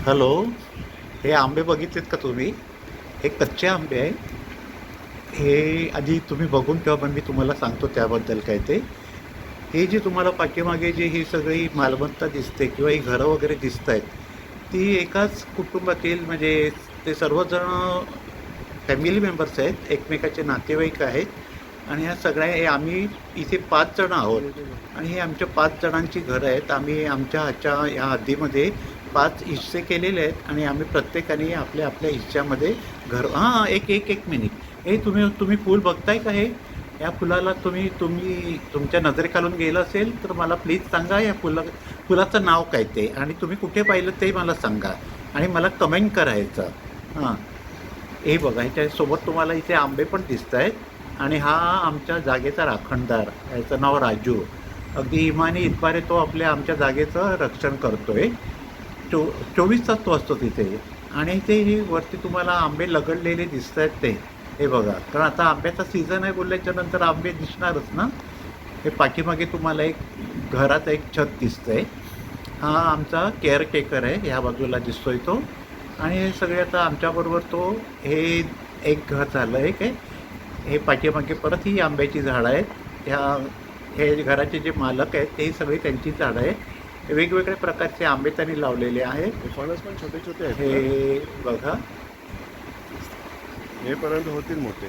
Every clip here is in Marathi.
हॅलो. हे आंबे बघितलेत का तुम्ही? हे कच्चे आंबे आहे. हे आधी तुम्ही बघून तेव्हा पण मी तुम्हाला सांगतो त्याबद्दल काय ते. हे जी तुम्हाला पाठीमागे जी ही सगळी मालमत्ता दिसते किंवा ही घरं वगैरे दिसत आहेत, ती एकाच कुटुंबातील म्हणजे ते सर्वजण फॅमिली मेंबर्स आहेत, एकमेकाचे नातेवाईक आहेत. आणि ह्या सगळ्या हे आम्ही इथे 5 जण आहोत. आणि हे आमच्या 5 जणांची घरं आहेत. आम्ही आमच्या ह्याच्या ह्या हद्दीमध्ये 5 हिस्से केलेले आहेत आणि आम्ही प्रत्येकाने आपल्या आपल्या हिस्स्यामध्ये घर हां, एक एक एक मिनिट. हे तुम्ही तुम्ही फूल बघताय का हे? या फुलाला तुम्ही तुम्ही तुमच्या नजरेखालून गेलं असेल तर मला प्लीज सांगा, या फुलाचं नाव काय ते आणि तुम्ही कुठे पाहिलं ते मला सांगा आणि मला कमेंट करायचं. हां. हे बघा, ह्याच्यासोबत तुम्हाला इथे आंबे पण दिसत आहेत. आणि हा आमच्या जागेचा राखणदार, याचं नाव राजू. अगदी इमानी इतबारे तो आपल्या आमच्या जागेचं रक्षण करतोय. 24 तास तो असतो तिथे. आणि इथे ही वरती तुम्हाला आंबे लगडलेले दिसत आहेत ते. हे बघा, कारण आता आंब्याचा सीझन आहे बोलल्याच्या नंतर आंबे दिसणारच ना. हे पाठीमागे तुम्हाला एक घराचं एक छत दिसतंय. हा आमचा केअरटेकर आहे, ह्या बाजूला दिसतोय तो. आणि हे सगळे आता आमच्याबरोबर तो. हे एक घर झालं एक आहे. हे पाठीमागे परत ही आंब्याची झाडं आहेत. ह्या हे घराचे जे मालक आहेत ते सगळी त्यांची झाडं आहेत. वेगवेगळ्या प्रकारचे आंबे त्यांनी लावलेले आहेत. हे फणस पण छोटे छोटे आहेत ना. हे बघा. हे पर्यंत होतील मोठे.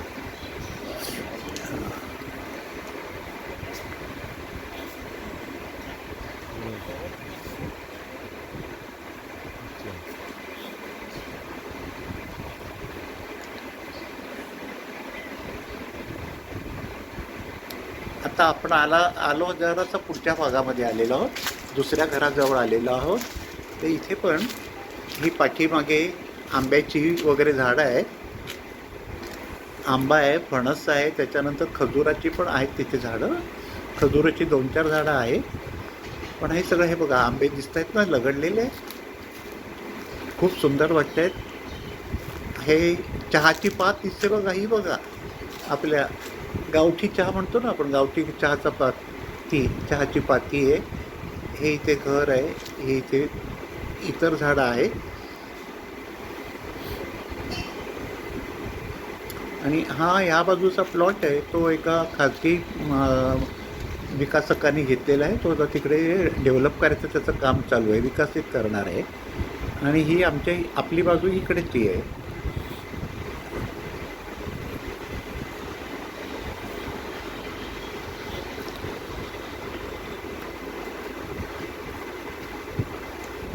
आता आपण आलो जरासं पुढच्या भागामध्ये आलेलो आहोत, दुसऱ्या घराजवळ आलेलो आहोत. तर इथे पण ही पाठीमागे आंब्याची वगैरे झाडं आहेत. आंबा आहे, फणस आहे, त्याच्यानंतर खजुराची पण आहेत तिथे झाडं. खजुराची 2-4 झाडं आहेत. पण हे सगळं हे बघा आंबे दिसत आहेत ना लगडलेले. खूप सुंदर वाटत आहेत. हे चहाची पात दिसते बघा, ही बघा आपल्या गावठी चहा म्हणतो ना आपण, गावठी चहाचा पात, ती चहाची पाती आहे. हे इथे घर आहे. हे इथे इतर झाडं आहेत. आणि हा ह्या बाजूचा प्लॉट आहे तो एका खाजगी विकासकांनी घेतलेला आहे. तो आता तिकडे डेव्हलप करायचं त्याचं काम चालू आहे, विकसित करणार आहे. आणि ही आपली बाजू इकडेची आहे.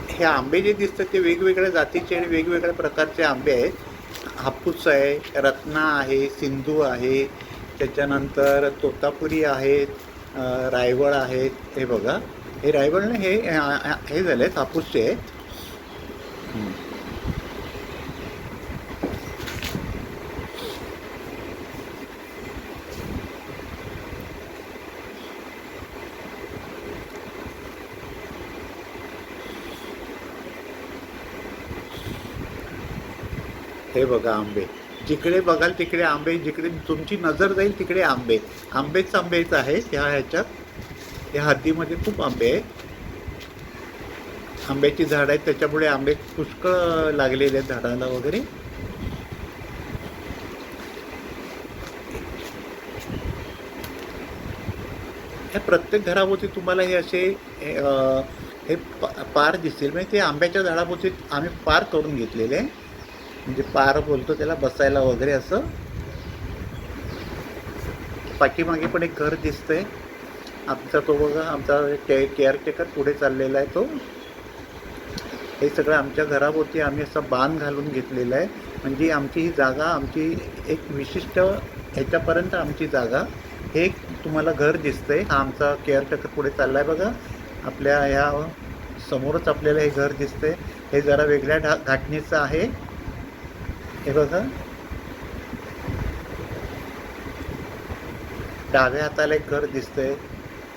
हे आंबे जे दिसतात ते वेगवेगळ्या जातीचे आणि वेगवेगळ्या प्रकारचे आंबे आहेत. हापूस आहे, रत्ना आहे, सिंधू आहे, त्याच्यानंतर तोतापुरी आहेत, रायवळ आहेत. हे बघा, हे रायवळ नाही, हे झाले आहेत हापूसचे आहेत. हे बघा आंबे, जिकडे बघाल तिकडे आंबे, जिकडे तुमची नजर जाईल तिकडे आंबे. आंबेच आहेत ह्या हद्दीमध्ये. खूप आंबे आहेत. आंब्याची झाडं आहेत त्याच्यामुळे आंबे पुष्कळ लागलेले आहेत झाडाला वगैरे. ह्या प्रत्येक घराभोवती तुम्हाला हे असे हे पार दिसतील. म्हणजे ते आंब्याच्या झाडाभोवती आम्ही पार करून घेतलेले आहे. म्हणजे पार बोलतो त्याला, बसायला वगैरे असं. पाठीमागे पण एक घर दिसतंय आमचा, तो बघा आमचा केअरटेकर पुढे चाललेला आहे तो. हे सगळं आमच्या घराभोवती आम्ही असं बांध घालून घेतलेलं आहे. म्हणजे आमची ही जागा, आमची एक विशिष्ट ह्याच्यापर्यंत आमची जागा. हे तुम्हाला घर दिसतंय, हा आमचा केअरटेकर पुढे चालला आहे बघा. आपल्या ह्या समोरच आपल्याला हे घर दिसतंय. हे जरा वेगळ्या घाटणीचं आहे. हे बघा, डाव्या हाताला एक घर दिसतंय.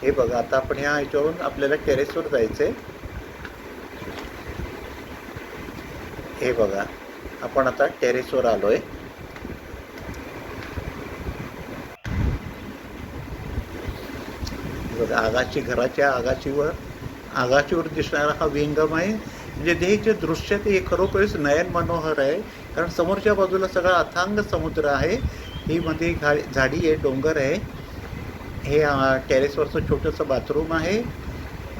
हे बघा, आता आपण ह्या ह्याच्यावरून आपल्याला टेरेसवर जायचंय. हे बघा, आपण आता टेरेसवर आलोय. बघा, घराच्या आगाशीवर दिसणारा हा विंगम आहे. म्हणजे हे जे दृश्य ते खरोखरच नयन मनोहर आहे. कारण समोरच्या बाजूला सगळा अथांग समुद्र आहे. ही मध्ये झाडी आहे, डोंगर आहे. हे टेरेसवरचं छोटंसं बाथरूम आहे.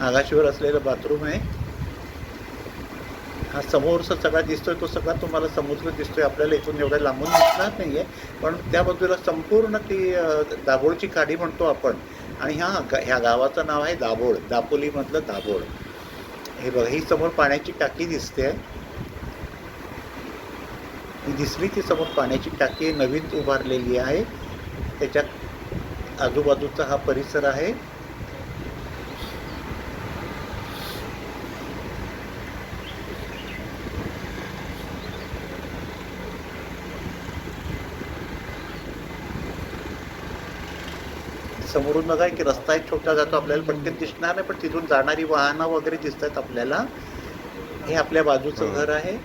आगाशीवर असलेलं बाथरूम आहे. हा समोरचा सगळा दिसतोय तो सगळा तुम्हाला समुद्र दिसतोय. आपल्याला इथून एवढ्या लांबून दिसणार नाही आहे, पण त्या बाजूला संपूर्ण ती दाभोळची खाडी म्हणतो आपण. आणि ह्या गावाचं नाव आहे दाभोळ, दापोलीमधलं दाभोळ. हे बघा, ही समोर पाण्याची टाकी दिसते. ही दिसली ती समोर पाण्याची टाकी नवीन उभारलेली आहे. त्याच्यात आजूबाजूचा हा परिसर आहे. समोरून बघा की रस्ता एक छोटा जातो, आपल्याला पटकन दिसणार नाही, पण तिथून जाणारी वाहनं वगैरे दिसत आहेत आपल्याला. हे आपल्या बाजूचं घर आहे.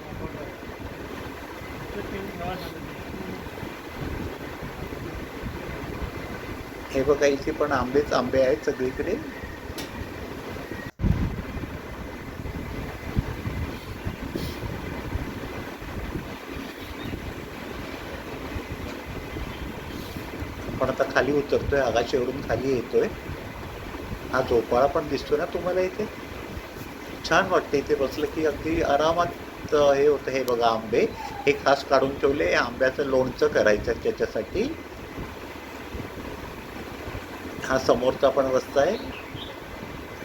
हे बघा, इथे पण आंबेच आंबे आहेत सगळीकडे. पण आता खाली उतरतोय, आगाशीवरून खाली येतोय. हा झोपाळा पण दिसतोय ना तुम्हाला इथे. छान वाटतं इथे बसलं की, अगदी आरामात हे होतं. हे बघा आंबे, हे खास काढून ठेवले. आंब्याचं लोणचं करायचं त्याच्यासाठी. हा समोरचा पण रस्ता आहे.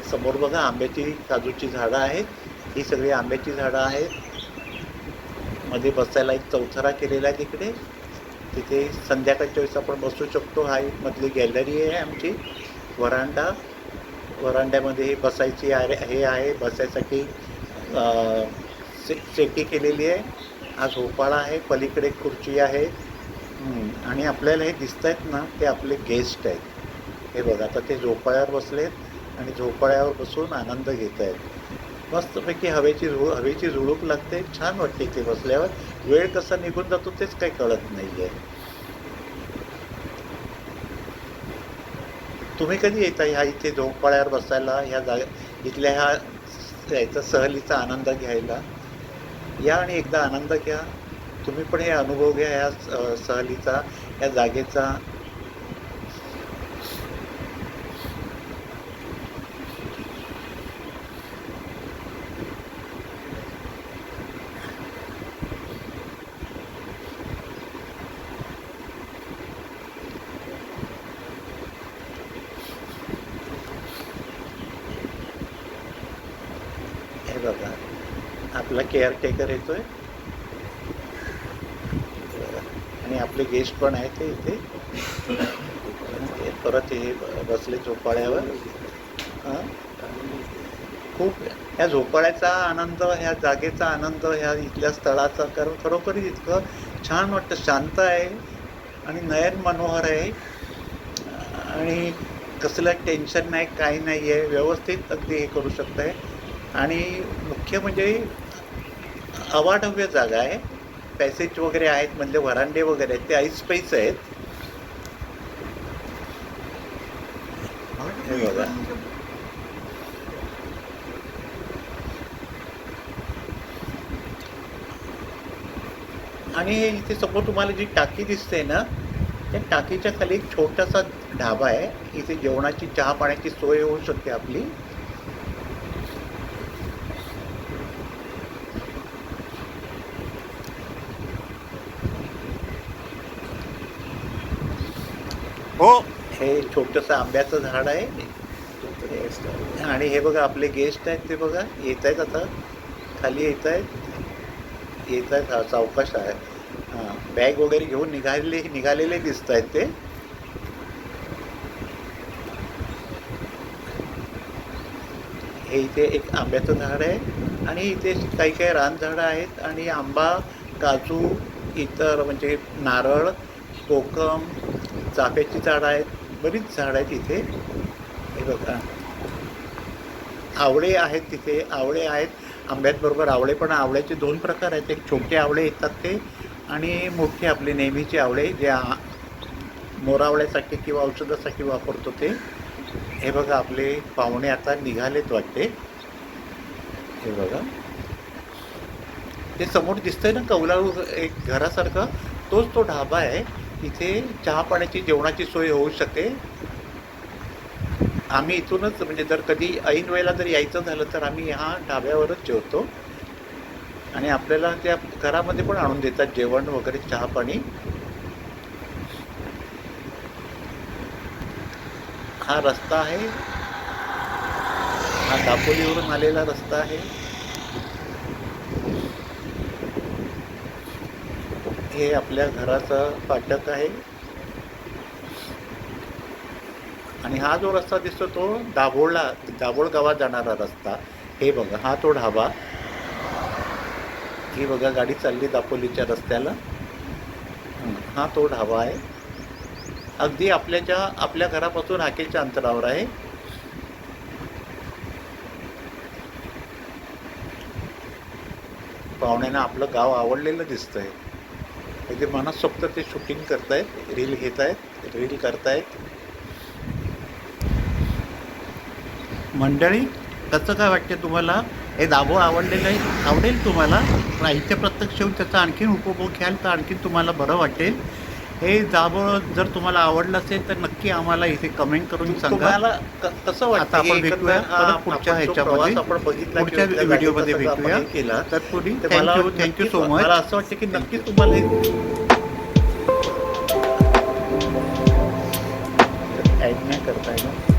समोर बघा आंब्याची, काजूची झाडं आहेत. ही सगळी आंब्याची झाडं आहेत. मध्ये बसायला एक चौथरा केलेला आहे तिकडे. तिथे संध्याकाळच्या वेळेस आपण बसू शकतो. हा एक मधली गॅलरी आहे आमची. वरांड्यामध्ये हे बसायची हे आहे, बसायसाठी शेती केलेली आहे. हा झोपाळा आहे, पलीकडे खुर्ची आहे. आणि आपल्याला हे दिसत आहेत ना, ते आपले गेस्ट आहेत. हे बघा, आता ते झोपाळ्यावर बसलेत आणि झोपाळ्यावर बसून आनंद घेत आहेत. मस्तपैकी हवेची झुळूक लागते. छान वाटते इथे बसल्यावर. वेळ कसा निघून जातो तेच काही कळत नाही आहे. तुम्ही कधी येता ह्या इथे झोपाळ्यावर बसायला, इथल्या याचा सहलीचा आनंद घ्यायला? या आणि एकदा आनंद घ्या. तुम्ही पण हे अनुभव घ्या ह्या सहलीचा, या जागेचा. हे बघा, आपला केअरटेकर येतोय आणि आपले गेस्ट पण आहेत ते इथे. परत हे बसले झोपाळ्यावर. खूप ह्या झोपाळ्याचा आनंद, ह्या जागेचा आनंद, ह्या इथल्या स्थळाचा, कारण खरोखर इतकं छान वाटतं. शांत आहे आणि नयन मनोहर आहे. आणि कसलं टेन्शन नाही, काही नाही आहे. व्यवस्थित अगदी हे करू शकताय. आणि मुख्य म्हणजे अवाढव्य जागा आहे. पॅसेज वगैरे आहेत, म्हणजे व्हरांडे वगैरे आहेत, ते ऐसपैस आहेत. हे बघा, आणि इथे समोर तुम्हाला जी टाकी दिसते ना, त्या टाकीच्या खाली एक छोटासा ढाबा आहे. इथे जेवणाची, चहा पाण्याची सोय होऊ शकते आपली. हो. हे छोटंसं आंब्याचं झाड आहे. आणि हे बघा आपले गेस्ट आहेत, ते बघा येत आहेत, आता खाली येत आहेत. हा सावकाश आहे. हां, बॅग वगैरे घेऊन निघालेले दिसत आहेत ते. हे इथे एक आंब्याचं झाड आहे आणि इथे काही काही रानझाडं आहेत. आणि आंबा, काजू, इतर म्हणजे नारळ, कोकम, चाफ्याची झाडं आहेत. बरीच झाडं आहेत इथे. हे बघा, आवळे आहेत तिथे. आवळे आहेत आंब्यांबरोबर. आवळे पण, आवळ्याचे 2 प्रकार आहेत. एक छोटे आवळे येतात ते, आणि मोठे आपले नेहमीचे आवळे, जे मोरावळ्यासाठी किंवा औषधासाठी वापरतो ते. हे बघा, आपले पाहुणे आता निघालेत वाटते. हे बघा, ते समोर दिसतंय ना कौलारू एक घरासारखं, तोच तो ढाबा आहे. इथे चहा पाण्याची जेवणाची सोय होऊ शकते. आम्ही इथूनच म्हणजे जर कधी ऐन वेळेला जर यायचं झालं तर आम्ही ह्या ढाब्यावरच जेवतो आणि आपल्याला त्या घरामध्ये पण आणून देतात जेवण वगैरे, चहा पाणी. हा रस्ता आहे, हा दापोलीवरून आलेला रस्ता आहे. हे आपल्या घराचं फाटक आहे आणि हा जो रस्ता दिसतो तो दाभोळ गावात जाणारा रस्ता. हे बघा, हा तो ढाबा. ही बघा गाडी चालली दापोलीच्या रस्त्याला. हा तो ढाबा आहे, अगदी आपल्या घरापासून हाकेच्या अंतरावर आहे. पाहुण्यांना आपलं गाव आवडलेलं दिसतंय. ते मनसोक्त ते शूटिंग करतायत, रील करतायत. मंडळी, कसं काय वाटतं तुम्हाला? हे दाभोळ आवडेल तुम्हाला? पण इथे प्रत्यक्ष येऊन त्याचा आणखीन उपभोग घ्याल तर आणखीन तुम्हाला बरं वाटेल. हे दाभोळ जर तुम्हाला आवडलं असेल तर नक्की आम्हाला इथे कमेंट करून सांगा. तुम्हाला कसं वाटतं? आता आपण भेटूया परत पुढच्या ह्याच्यामध्ये, पुढच्या व्हिडिओमध्ये भेटूया. केला तर पुढे थँक्यू सो मच. मला असं वाटतं की नक्की तुम्हाला ॲड नाही करता येणार.